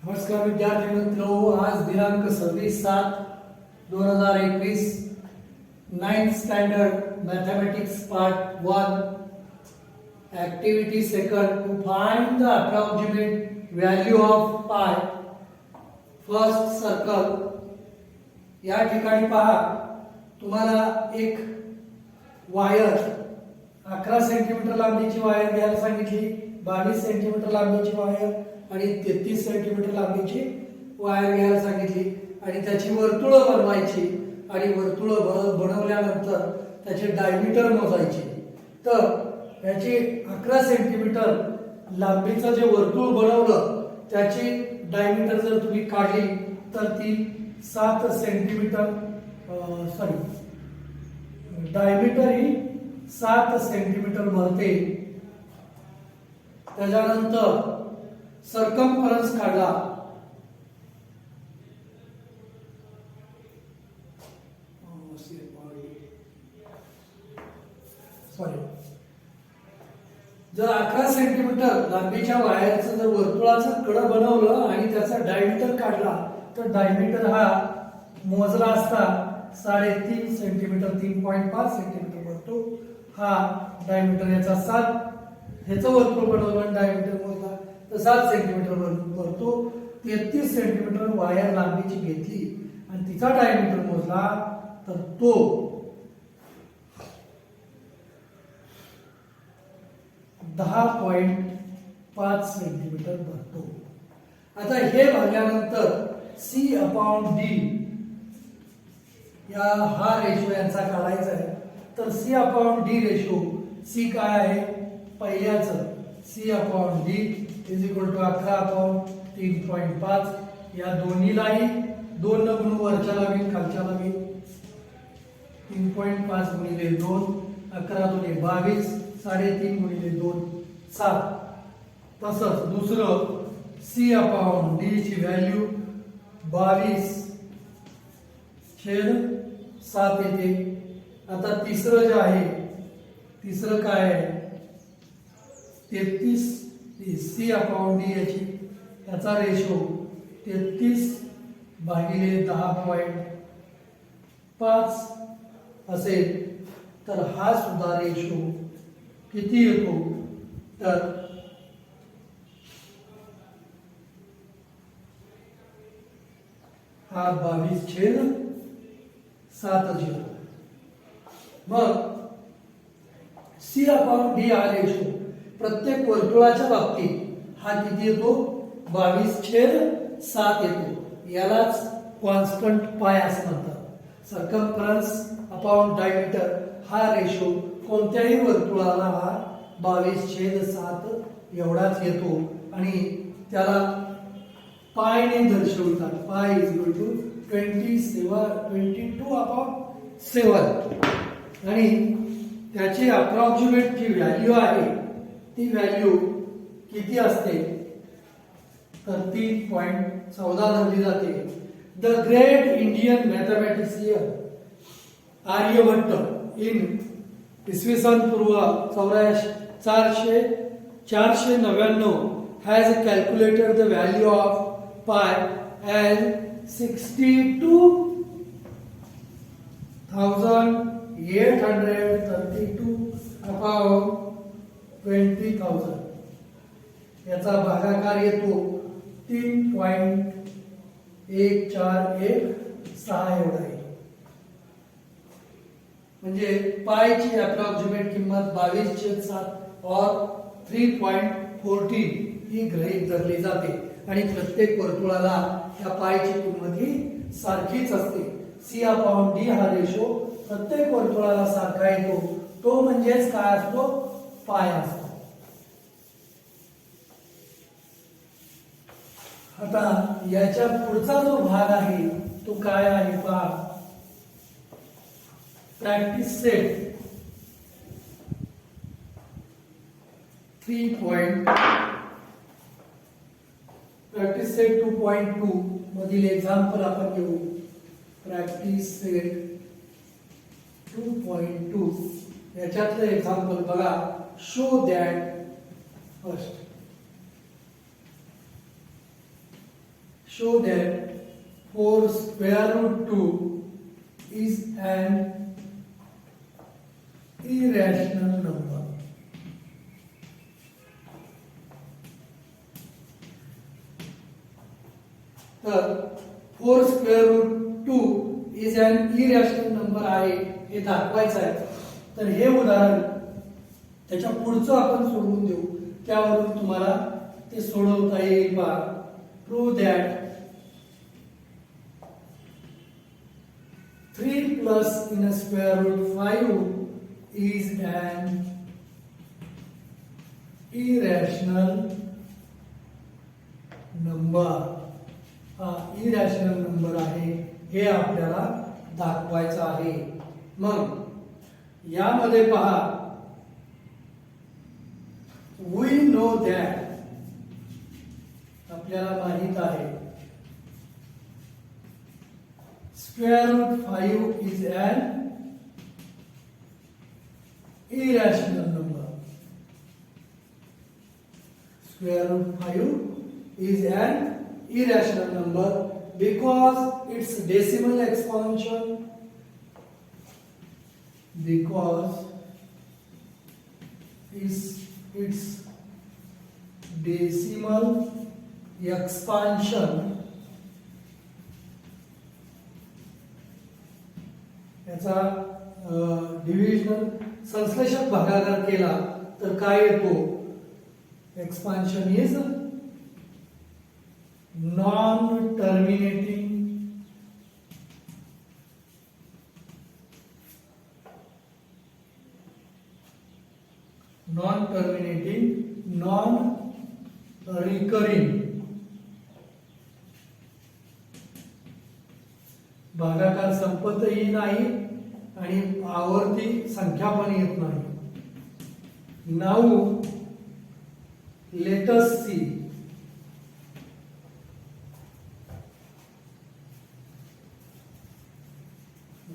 नमस्कार विद्यार्थी मित्रों, आज दिनांक 26/7/2021 9th standard mathematics part 1 activity second to find the approximate value of pi first circle. या ठिकाणी पहा, तुम्हाला एक वायर 11 सेंटीमीटर लांबीची वायर घ्यायला सांगितली, 22 सेंटीमीटर लांबीची वायर आणि 33 सेंटीमीटर लांबीची वायर घ्यायला सांगितली आणि त्याची वर्तुळं बनवायची आणि वर्तुळं बनवल्यानंतर त्याचे डायमीटर मोजायचे। तर याची 11 सेंटीमीटर लांबीचं जे वर्तुळ बनवलं त्याची डायमीटर जर तुम्ही काढली तर ती 7 सेंटीमीटर डायमीटर ही 7 सेंटीमीटर बनते। त्याच्यानंतर सर्कम्फरन्स काढला, जर 11 सेंटीमीटर लांबीच्या वायरचं जर वर्तुळाचं कडं बनवलं आणि त्याचा डायमीटर काढला तर डायमीटर हा मोजला असता 3.5 सेंटीमीटर, 3.5 सेंटीमीटर बनतो हा डायमीटर। याचा 7 ह्याचं वर्तुळ बनवलं आणि डायमीटर मोजला तर 7 सेंटीमीटर बनतो। 33 सेंटीमीटर वायर लांबीची घेतली आणि तिचा डायमीटर मोजला तर तो 10.5 सेंटीमीटर बनतो। आता हे भरल्यानंतर C/D हा रेशो यांचा काढायचा आहे। तर C/D रेशो, C काय आहे पहिल्याच, C/D इज इक्वल टू 11/3.5। या दोन्हीलाही 2 न गुणून वरच्याला होईल खालच्याला होईल 3.5 गुणिले 2, 11 दुणे 22, 3.5 गुणिले 2 7। तसंच दुसरं C/D ची व्हॅल्यू 22/7 येते। आता तिसरं जे आहे, तिसरं काय आहे 33 C/D याची, याचा रेशो 33/10.5 असेल। तर हा सुद्धा रेशो किती येतो तर हा 22/7 येतो। मग C/D हा रेशो प्रत्येक वर्तुळाच्या बाबतीत हा किती येतो 22/7 येतो। यालाच कॉन्स्टंट पाय असं म्हणतात। सर्कम्फरन्स अपॉन डायमीटर हा रेशो कोणत्याही वर्तुळाला हा 22/7 एवढाच येतो आणि त्याला पायने दर्शवतात। पाय इज इक्वल टू 22/7 आणि त्याची अप्रॉक्सिमेट जी व्हॅल्यू आहे ती व्हॅल्यू किती असते तर 3.14 धरली जाते। The great Indian mathematician Aryabhatta in इसवी सन पूर्व 499 has calculated the value of pi as 62,832/20,000। याचा भागाकार येतो 3.1416 एवढा आहे। म्हणजे पायची अप्रॉक्सिमेट किंमत 22/7 और 3.14 ही गृहीत धरली जाते आणि प्रत्येक वर्तुळाला या पायची किंमत ही सारखीच असते। C/D हा रेशो प्रत्येक वर्तुळाला सारखा येतो, तो म्हणजेच काय असतो पाय असतो। आता याच्या पुढचा जो भाग आहे तो काय आहे पहा, प्रॅक्टिस सेट 2.2 मधील एक्झाम्पल आपण घेऊ। प्रॅक्टिस सेट 2.2 याच्यातलं एक्झाम्पल बघा। Show that first show that 4 square root 2 is an irrational number. तर 4 square root 2 is an irrational number आहे हे दाखवायचं आहे. तर हे उदाहरण त्याच्या पुढचं आपण सोडवून देऊ, त्यावरून तुम्हाला ते सोडवता येईल. पहा, prove that 3 plus in a square root 5 is an irrational number. हा irrational number आहे हे आपल्याला दाखवायचं आहे. मग यामध्ये पहा, we know that आपल्याला माहित आहे square root 5 is an irrational number. Square root 5 is an irrational number because its decimal expansion, because its decimal expansion, याचा डिव्हिजनल संश्लेषक भागाकार केला तर काय येतो? Expansion is non terminating non recurring. भागाकार संपतही नाही आणि आवर्ती संख्या पण येत नाही. Now let us see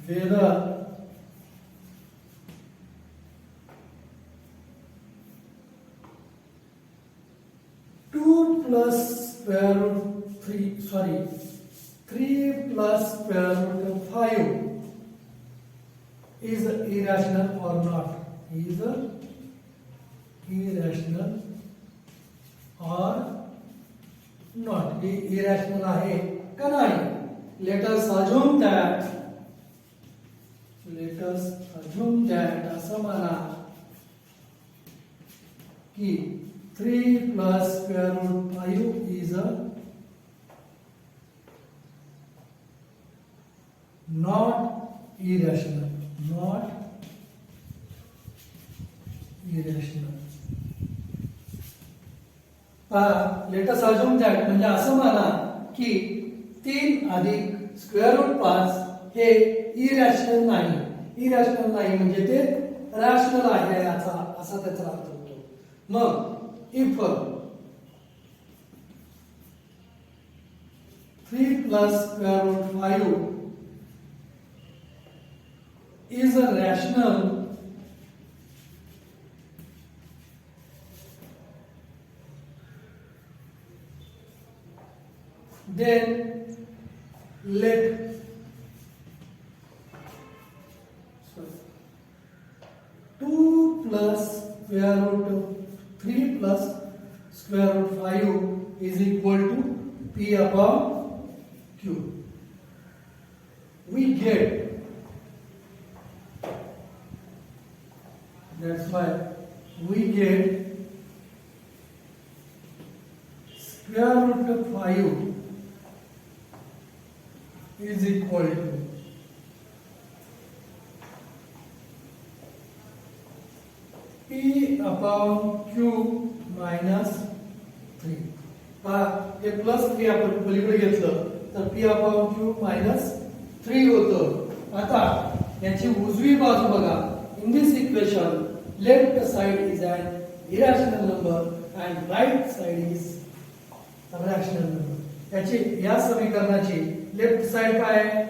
whether 2 plus square root 3 plus square root of 5 is irrational or not. Is irrational or not. हे irrational आहे का नाही? Let us assume that असं म्हणा की 3 plus square root 5 is a not irrational. Let us assume that म्हणजे असं म्हणा की 3 अधिक स्क्वेअर रूट 5 हे इरॅशनल नाही म्हणजे ते रॅशनल आहे असा त्याचा अर्थ होतो. मग if 3 plus square root 5 is a rational, then let 2 plus square root of 3 plus square root 5 is equal to P upon Q. We get, that's why we get square root of 5 is equal to P upon Q minus 3. हे plus 3 आपण पलीकडे घेतलं तर P upon Q minus 3 होतं. आता याची उजवी बाजू बघा. In this equation, left side is an irrational number and right side is a rational number. याची या समीकरणाची लेफ्ट साइड काय आहे?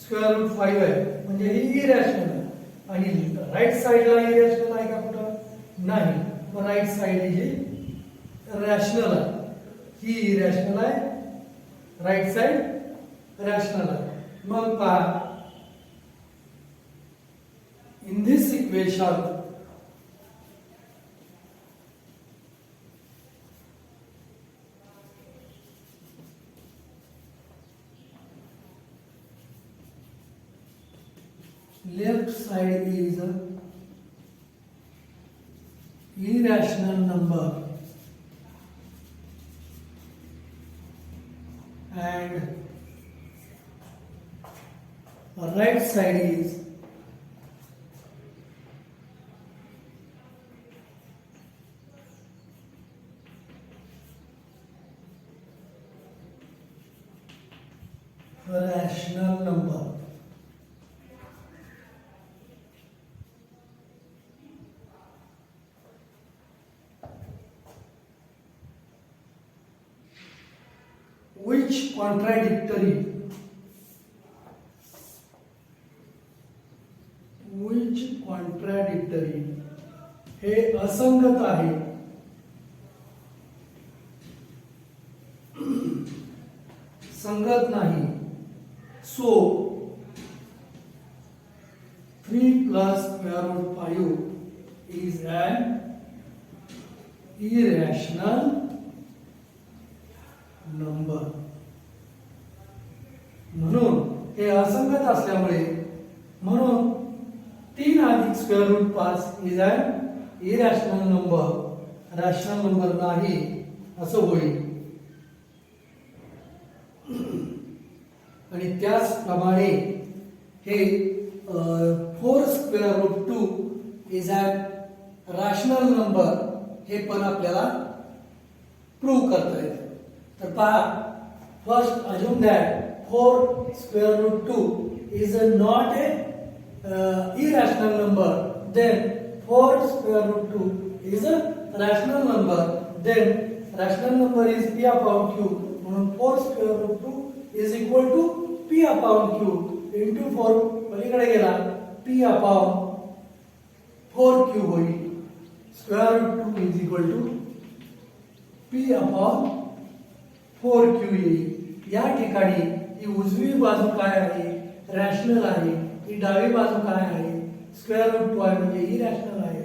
स्क्वेअर रूट 5 आहे म्हणजे ही इरॅशनल आहे. आणि राईट साइडला इरॅशनल आहे का कुठं? नाही. मग राईट साइड ही रॅशनल आहे. ही इरॅशनल आहे राईट साइड रॅशनल आहे. मग पहा in this equation left side is irrational number and right side is rational number. Which contradictory हे असंगत आहे. संगत नाही. So 3 plus square root 5 is an irrational number. म्हणून हे असंगत असल्यामुळे म्हणून 3 अधिक square root 5 is an irrational number, rational number नाही असं होईल. आणि त्याचप्रमाणे हे 4 square root 2 is an rational number हे पण आपल्याला प्रूव्ह करता येतं. तर पहा, first assume that 4 square root 2 is not a irrational number, then 4 square root 2 is a rational number, then rational number is p upon q. म्हणून 4 square root 2 is equal to p upon q into 4 पलीकडे गेला p upon 4q होईल. square root 2 is equal to p upon 4q येईल. या ठिकाणी ही उजवी बाजू काय आहे, रॅशनल आहे. ही डावी बाजू काय आहे, स्क्वेअर रूट 2 आहे म्हणजे इरॅशनल आहे.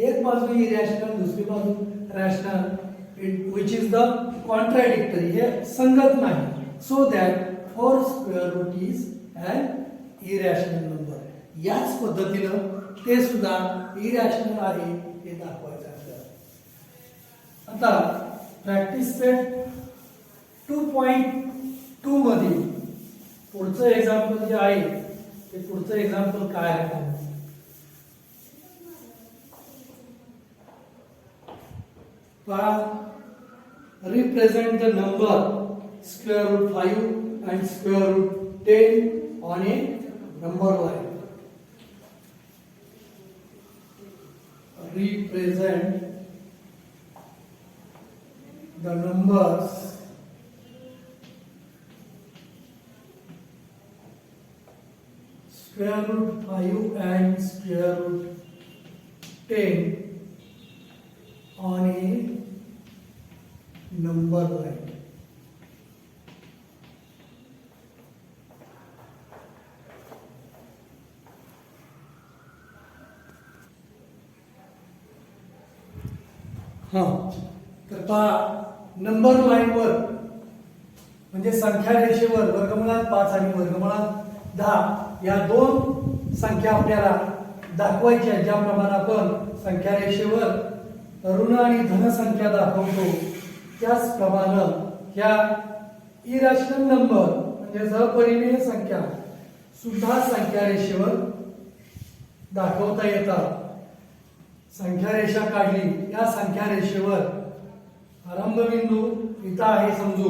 एक बाजू इरॅशनल, दुसरी बाजू rational, which is the contradictory, हे संगत नाही. So that 4 square root is an irrational number. याच पद्धतीनं ते सुद्धा इरॅशनल आहे हे दाखवायचं आहे. आता प्रॅक्टिस सेट 2.2 मध्ये पुढचं एक्झाम्पल जे आहे ते पुढचं एक्झाम्पल काय आहे, पहा. Represent the number square root 5 and square root 10 on a number line. Represent the numbers square root 5 and square root 10 on a number line. तर पहा, नंबर लाईन वर म्हणजे संख्या रेषेवर वर्गमुळात 5 आणि वर्गमुळात 10 या दोन संख्या आपल्याला दाखवायच्या. ज्याप्रमाणे आपण संख्या रेषेवर ऋण आणि धन संख्या दाखवतो त्याचप्रमाणे ह्या इरॅशनल नंबर म्हणजे अपरिमेय संख्या सुद्धा संख्या रेषेवर दाखवता येतात. संख्या रेषा काढली, या संख्या रेषेवर आरंभ बिंदू इथं आहे समजू,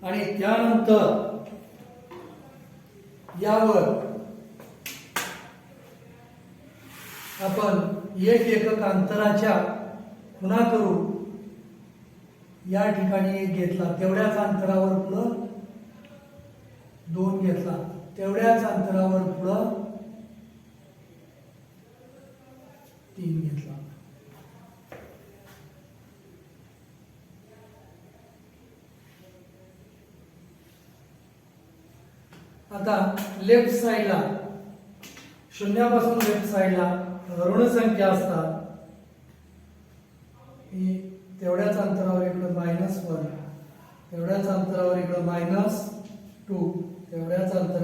आणि त्यानंतर यावर आपण 1 एकक अंतराच्या खुणा करू. या ठिकाणी 1 घेतला, तेवढ्याच अंतरावर पुढं 2 घेतला, तेवढ्याच अंतरावर पुढं 3 घेतला. आता लेफ्ट साइडला शून्यापासून लेफ्ट साइडला ऋण संख्या असतात, ही तेवढ्याच अंतरावर इकडे -1, तेवढ्याच अंतरावर इकडे -2, तेवढ्याच अंतरावर